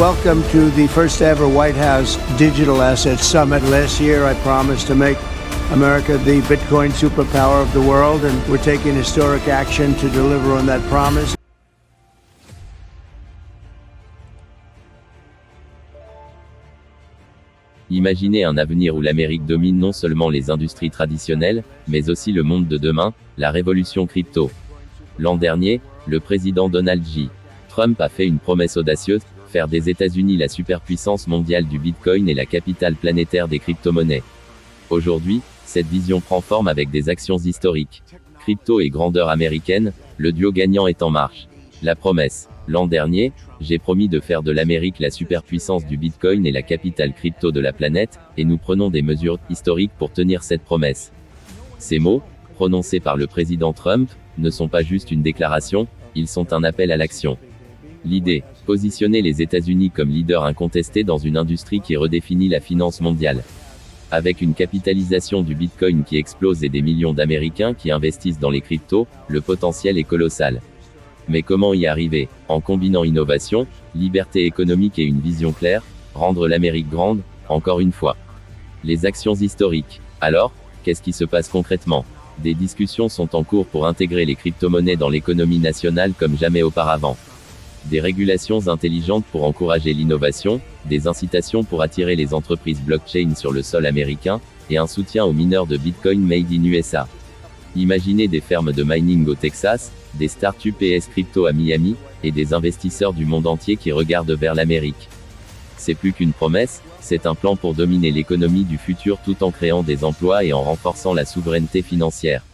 welcome to the first ever White House Digital Assets Summit. Last year, I promised to make America the Bitcoin superpower of the world, and we're taking historic action to deliver on that promise. Imaginez un avenir où l'Amérique domine non seulement les industries traditionnelles, mais aussi le monde de demain, la révolution crypto. L'an dernier, le président Donald J. Trump a fait une promesse audacieuse, faire des États-Unis la superpuissance mondiale du Bitcoin et la capitale planétaire des crypto-monnaies. Aujourd'hui, cette vision prend forme avec des actions historiques. Crypto et grandeur américaine, le duo gagnant est en marche. La promesse. L'an dernier, j'ai promis de faire de l'Amérique la superpuissance du Bitcoin et la capitale crypto de la planète, et nous prenons des mesures historiques pour tenir cette promesse. Ces mots, prononcés par le président Trump, ne sont pas juste une déclaration, ils sont un appel à l'action. L'idée, positionner les États-Unis comme leader incontesté dans une industrie qui redéfinit la finance mondiale. Avec une capitalisation du Bitcoin qui explose et des millions d'Américains qui investissent dans les cryptos, le potentiel est colossal. Mais comment y arriver? En combinant innovation, liberté économique et une vision claire, rendre l'Amérique grande, encore une fois. Les actions historiques. Alors, qu'est-ce qui se passe concrètement? Des discussions sont en cours pour intégrer les crypto-monnaies dans l'économie nationale comme jamais auparavant. Des régulations intelligentes pour encourager l'innovation, des incitations pour attirer les entreprises blockchain sur le sol américain, et un soutien aux mineurs de Bitcoin made in USA. Imaginez des fermes de mining au Texas, des startups PS crypto à Miami, et des investisseurs du monde entier qui regardent vers l'Amérique. C'est plus qu'une promesse, c'est un plan pour dominer l'économie du futur tout en créant des emplois et en renforçant la souveraineté financière.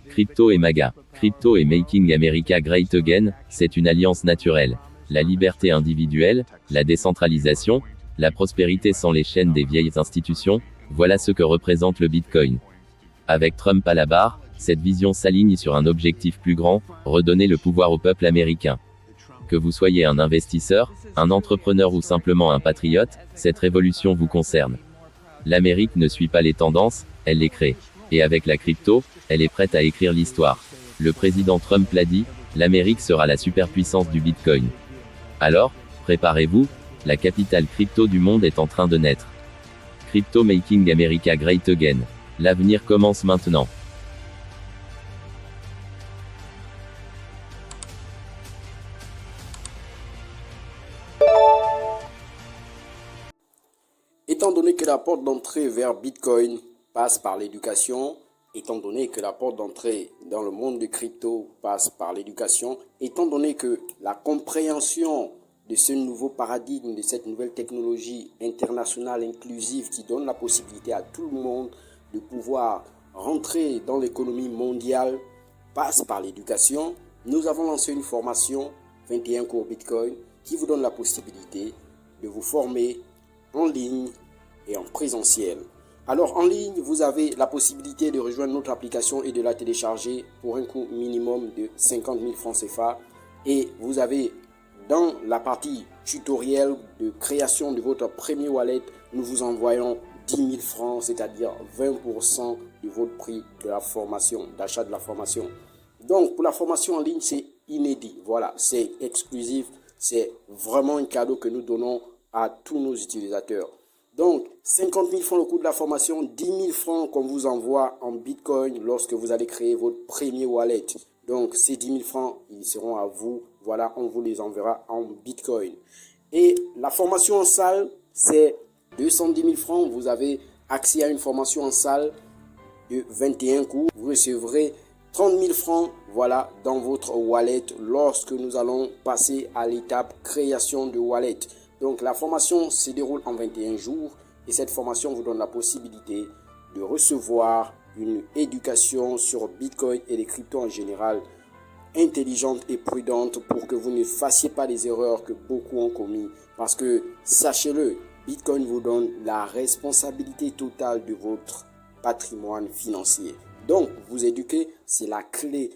Crypto et MAGA. Crypto et Making America Great Again, c'est une alliance naturelle. La liberté individuelle, la décentralisation, la prospérité sans les chaînes des vieilles institutions, voilà ce que représente le Bitcoin. Avec Trump à la barre, cette vision s'aligne sur un objectif plus grand, redonner le pouvoir au peuple américain. Que vous soyez un investisseur, un entrepreneur ou simplement un patriote, cette révolution vous concerne. L'Amérique ne suit pas les tendances, elle les crée. Et avec la crypto, elle est prête à écrire l'histoire. Le président Trump l'a dit, l'Amérique sera la superpuissance du Bitcoin. Alors, préparez-vous, la capitale crypto du monde est en train de naître. Crypto Making America Great Again. L'avenir commence maintenant. Étant donné que la porte d'entrée vers Bitcoin passe par l'éducation, étant donné que la porte d'entrée dans le monde de crypto passe par l'éducation, étant donné que la compréhension de ce nouveau paradigme, de cette nouvelle technologie internationale inclusive qui donne la possibilité à tout le monde de pouvoir rentrer dans l'économie mondiale passe par l'éducation, nous avons lancé une formation 21 cours Bitcoin qui vous donne la possibilité de vous former en ligne et en présentiel. Alors en ligne, vous avez la possibilité de rejoindre notre application et de la télécharger pour un coût minimum de 50 000 francs CFA. Et vous avez dans la partie tutoriel de création de votre premier wallet, nous vous envoyons 10 000 francs, c'est-à-dire 20% de votre prix de la formation, d'achat de la formation. Donc pour la formation en ligne, c'est inédit. Voilà, c'est exclusif. C'est vraiment un cadeau que nous donnons à tous nos utilisateurs. Donc, 50 000 francs le coût de la formation, 10 000 francs qu'on vous envoie en Bitcoin lorsque vous allez créer votre premier wallet. Donc, ces 10 000 francs, ils seront à vous. Voilà, on vous les enverra en Bitcoin. Et la formation en salle, c'est 210 000 francs. Vous avez accès à une formation en salle de 21 cours. Vous recevrez 30 000 francs, voilà, dans votre wallet lorsque nous allons passer à l'étape création de wallet. Donc la formation se déroule en 21 jours et cette formation vous donne la possibilité de recevoir une éducation sur Bitcoin et les cryptos en général, intelligente et prudente pour que vous ne fassiez pas les erreurs que beaucoup ont commis. Parce que sachez-le, Bitcoin vous donne la responsabilité totale de votre patrimoine financier. Donc vous éduquer, c'est la clé